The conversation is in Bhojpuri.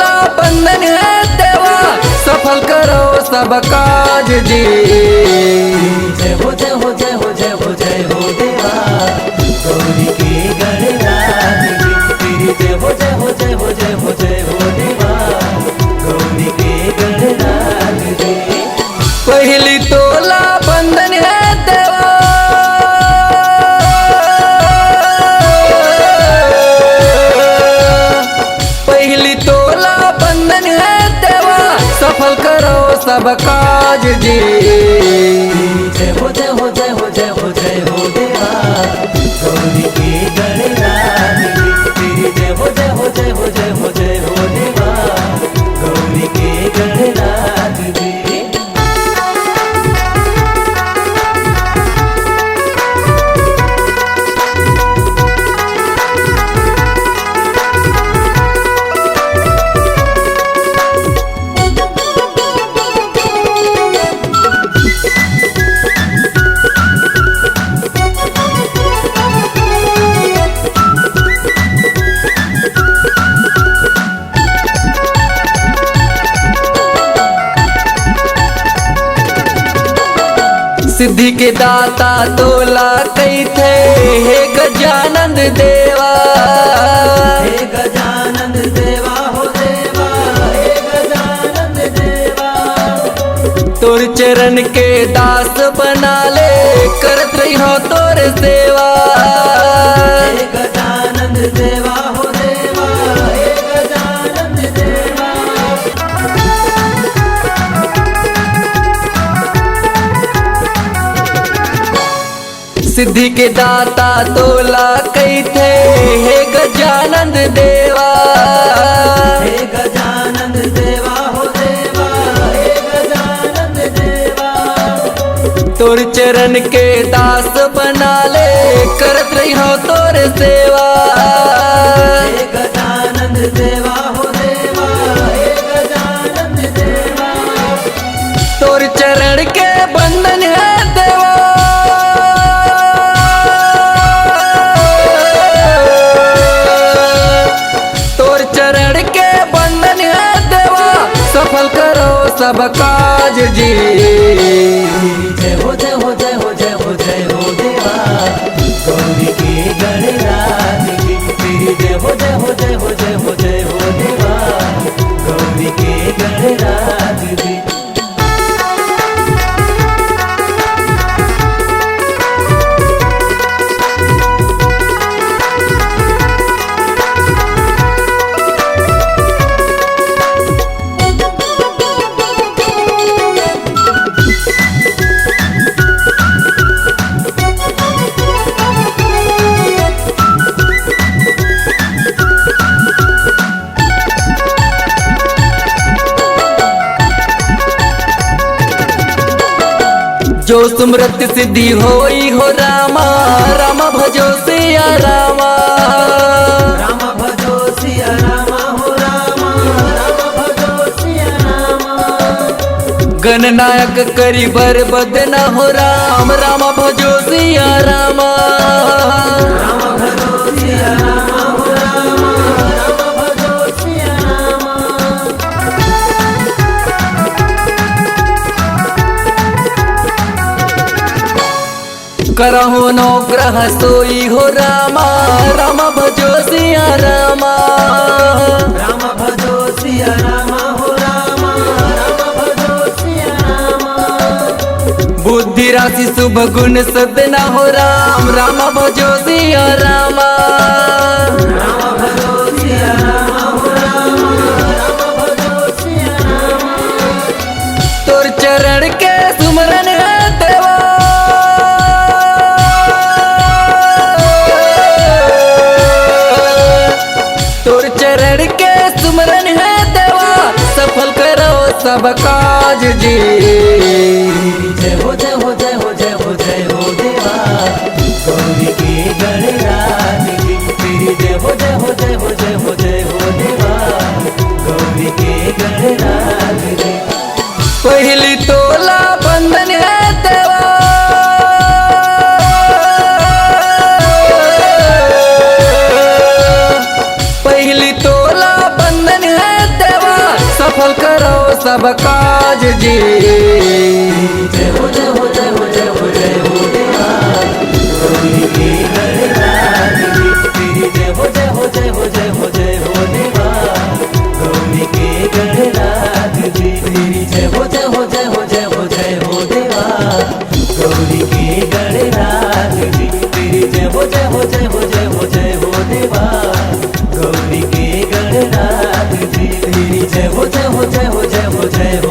तोला बंधन है देवा, सफल करो सब काज जी। जय हो जय हो जय हो जय हो जय हो देवा, गौरी के गणनाथ जी। तेरी जय हो जय हो जय हो जय हो जय हो देवा, गौरी के गणनाथ जी। पहली तोला बंधन है देवा, पहली तोला बंधन है देवा, सफल करो सब काज जी। जय हो जय हो जय हो जय हो जय हो देवा, गौरी के गणनाथ जी। तेरी जय हो जय हो जय हो जय हो जय हो देवा, गौरी के गणनाथ जी। सिद्धि के दाता तोला कई थे, हे गजानंद देवा। हे गजानंद देवा हो देवा, हे गजानंद देवा। तोर चरण के दास बना ले, करत रही हो तोर सेवा। हे गजानंद देवा हो देवा, हे गजानंद देवा। सिद्धि के दाता तोला कई थे, हे गजानंद देवा। हे गजानंद देवा हो देवा, हे गजानंद देवा। तोर चरण के दास बना ले, करत रही हो तोर सेवा। हे गजानंद देवा हो देवा, हे गजानंद देवा। तोर चरण के बंधन है देवा, तोर चरण के बंधन है देवा, सफल करो सब काज जी। जय हो जय हो जय हो जय हो जय हो देवा, गौरी के गणनाथ जी। तेरी जय हो जय हो जय हो जय हो जय हो देवा, गौरी के गणनाथ जी। जो सुमरत सिद्धि होई हो रामा, रामा भजो सिया रामा। राम भजो सिया रामा हो रामा, राम भजो सिया रामा। गणनायक करी बर बदना हो राम, रामा भजो सिया रामा। राम भजो सिया रामा हो रामा, राम भजो सिया रामा। करहु नो ग्रह सोई हो रामा, रामा भजो सिया रामा। राम भजो सिया रामा हो रामा, राम भजो सिया रामा। बुद्धि राशि शुभ गुण सदना हो राम, रामा भजो सिया रामा। राम भजो सिया रामा हो रामा, राम भजो सिया रामा। तोर चरण के सुमरन है देवा, तोर चरण के सुमरन है देवा, सफल करो सब काज जी। जय हो जय हो जय हो जय हो जय हो देवा, गौरी के गणनाथ जी। तेरी जय हो जय हो जय हो जय हो जय हो देवा, गौरी के गणनाथ जी। पहली तोला बंधन है देवा, पहली तोला बंधन है देवा, करो सब काज जी। जय हो जय हो जय हो जय हो जय हो देवा गौरी के गणराज जी। तेरी जय हो जय हो जय हो जय हो जय हो देवा गौरी के गणराज जी। तेरी जय हो जय हो जय हो जय हो जय हो देवा गौरी के गणराज जी। तेरी जय हो जय हो जय हो जय हो जय हो देवा गौरी के गणराज जी। तेरी जय हो जय हो जय हो जय हो जय हो